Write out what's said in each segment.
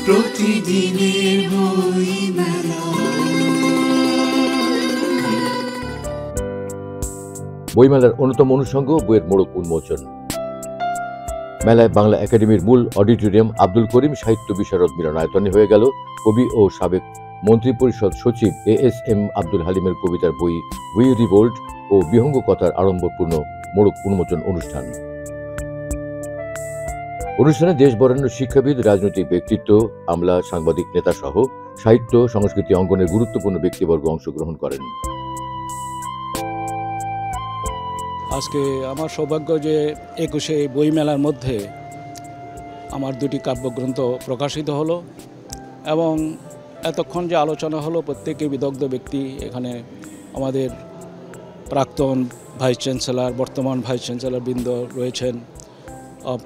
প্রতিদিনের বইমেলা। বইমেলার অন্যতম অনুষঙ্গ বইয়ের মোড়ক উন্মোচন। মেলায় বাংলা একাডেমির মূল অডিটোরিয়াম আব্দুল করিম সাহিত্য বিশারদ মিলনায়তনে হয়ে গেল কবি ও সাবেক মন্ত্রিপরিষদ সচিব ASM আব্দুল হালিমের কবিতার বই উই রিভোল্ট ও বিহঙ্গ কথার আড়ম্বরপূর্ণ মোড়ক উন্মোচন অনুষ্ঠান। অনুষ্ঠানে দেশ বরেণ্য শিক্ষাবিদ, রাজনৈতিক ব্যক্তিত্ব, আমলা, সাংবাদিক, নেতা সহ সাহিত্য সংস্কৃতি অঙ্গনের গুরুত্বপূর্ণ ব্যক্তিবর্গ অংশগ্রহণ করেন। আজকে আমার সৌভাগ্য যে 21শে বইমেলার মধ্যে আমার দুটি কাব্যগ্রন্থ প্রকাশিত হলো এবং এতক্ষণ যে আলোচনা হলো প্রত্যেকে বিদগ্ধ ব্যক্তি। এখানে আমাদের প্রাক্তন ভাইস চ্যান্সেলর, বর্তমান ভাইস চ্যান্সেলর বৃন্দ রয়েছেন,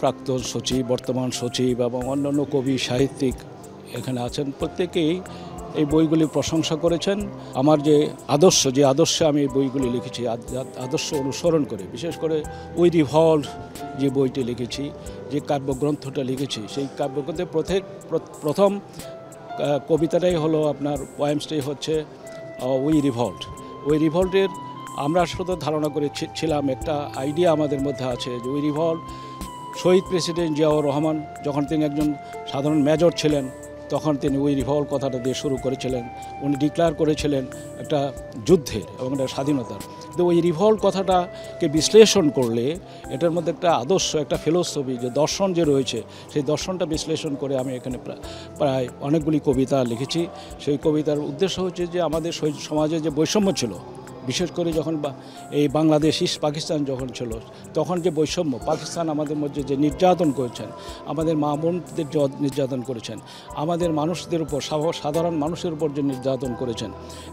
প্রাক্তন সচিব, বর্তমান সচিব এবং অন্যান্য কবি সাহিত্যিক এখানে আছেন। প্রত্যেকেই এই বইগুলি প্রশংসা করেছেন। আমার যে আদর্শে আমি এই বইগুলি লিখেছি, আদর্শ অনুসরণ করে, বিশেষ করে উই রিভল্ট যে বইটি লিখেছি, যে কাব্যগ্রন্থটা লিখেছি, সেই কাব্যগ্রন্থের প্রথম কবিতাটাই হলো আপনার পোয়েমসটাই হচ্ছে উই রিভল্ট। উই রিভল্টের আমরা শুধু ধারণা করেছিলাম, একটা আইডিয়া আমাদের মধ্যে আছে যে উই রিভল্ট শহীদ প্রেসিডেন্ট জিয়াউর রহমান যখন তিনি একজন সাধারণ মেজর ছিলেন তখন তিনি উই রিভল্ট কথাটা দিয়ে শুরু করেছিলেন। উনি ডিক্লেয়ার করেছিলেন একটা যুদ্ধের এবং একটা স্বাধীনতার। তো ওই রিভল্ট কথাটাকে বিশ্লেষণ করলে এটার মধ্যে একটা আদর্শ, একটা ফিলোসফি, যে দর্শন যে রয়েছে, সেই দর্শনটা বিশ্লেষণ করে আমি এখানে প্রায় অনেকগুলি কবিতা লিখেছি। সেই কবিতার উদ্দেশ্য হচ্ছে যে আমাদের সমাজে যে বৈষম্য ছিল, বিশেষ করে যখন এই বাংলাদেশ ইস্ট পাকিস্তান যখন ছিল, তখন যে বৈষম্য, পাকিস্তান আমাদের মধ্যে যে নির্যাতন করেছেন, আমাদের মা বোনদের নির্যাতন করেছেন, আমাদের মানুষদের উপর, সাধারণ মানুষের উপর যে নির্যাতন করেছেন,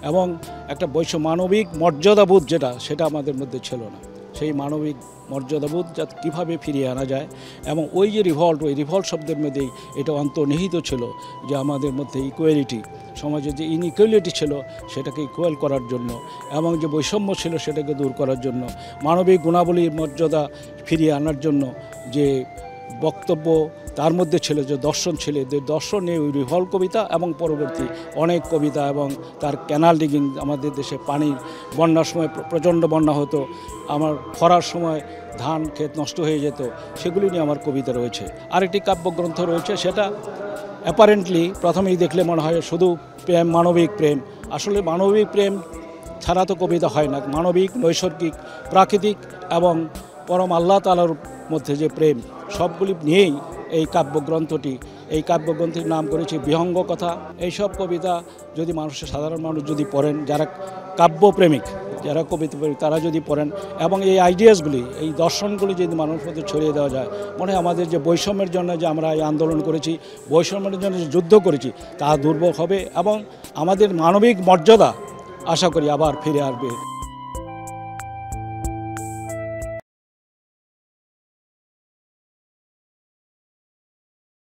এবং একটা মানবিক মর্যাদাবোধ সেটা আমাদের মধ্যে ছিল না। সেই মানবিক মর্যাদাবোধ কীভাবে ফিরিয়ে আনা যায়, এবং ওই যে ওই রিভল্ট শব্দের মধ্যেই এটা অন্তর্নিহিত ছিল যে আমাদের মধ্যে ইকুয়ালিটি, সমাজে যে ইনইকুয়ালিটি ছিল সেটাকে ইকুয়াল করার জন্য, এবং যে বৈষম্য ছিল সেটাকে দূর করার জন্য, মানবিক গুণাবলীর মর্যাদা ফিরিয়ে আনার জন্য যে বক্তব্য তার মধ্যে ছিল, যে দর্শন ছিল, যে দর্শন নিয়ে ওই রিভল্ট কবিতা এবং পরবর্তী অনেক কবিতা, এবং তার ক্যানাল ডিগিং, আমাদের দেশে পানির বন্যার সময় প্রচণ্ড বন্যা হতো, আমার খরার সময় ধান ক্ষেত নষ্ট হয়ে যেত, সেগুলি নিয়ে আমার কবিতা রয়েছে। আরেকটি কাব্যগ্রন্থ রয়েছে, সেটা অ্যাপারেন্টলি প্রথমেই দেখলে মনে হয় শুধু প্রেম, মানবিক প্রেম। আসলে মানবিক প্রেম ছাড়া তো কবিতা হয় না। মানবিক, নৈসর্গিক, প্রাকৃতিক এবং পরম আল্লাহ তাআলার মধ্যে যে প্রেম, সবগুলি নিয়েই এই কাব্যগ্রন্থের নাম করেছি বিহঙ্গ কথা। এইসব কবিতা যদি সাধারণ মানুষ যদি পড়েন, যারা কাব্যপ্রেমিক, যারা কবিতা প্রেমিক, তারা যদি পড়েন এবং এই আইডিয়াসগুলি, এই দর্শনগুলি যদি মানুষের মধ্যে ছড়িয়ে দেওয়া যায়, মনে হয় আমাদের যে বৈষম্যের জন্য যে আমরা এই আন্দোলন করেছি, বৈষম্যের জন্য যে যুদ্ধ করেছি, তা দুর্বল হবে এবং আমাদের মানবিক মর্যাদা আশা করি আবার ফিরে আসবে।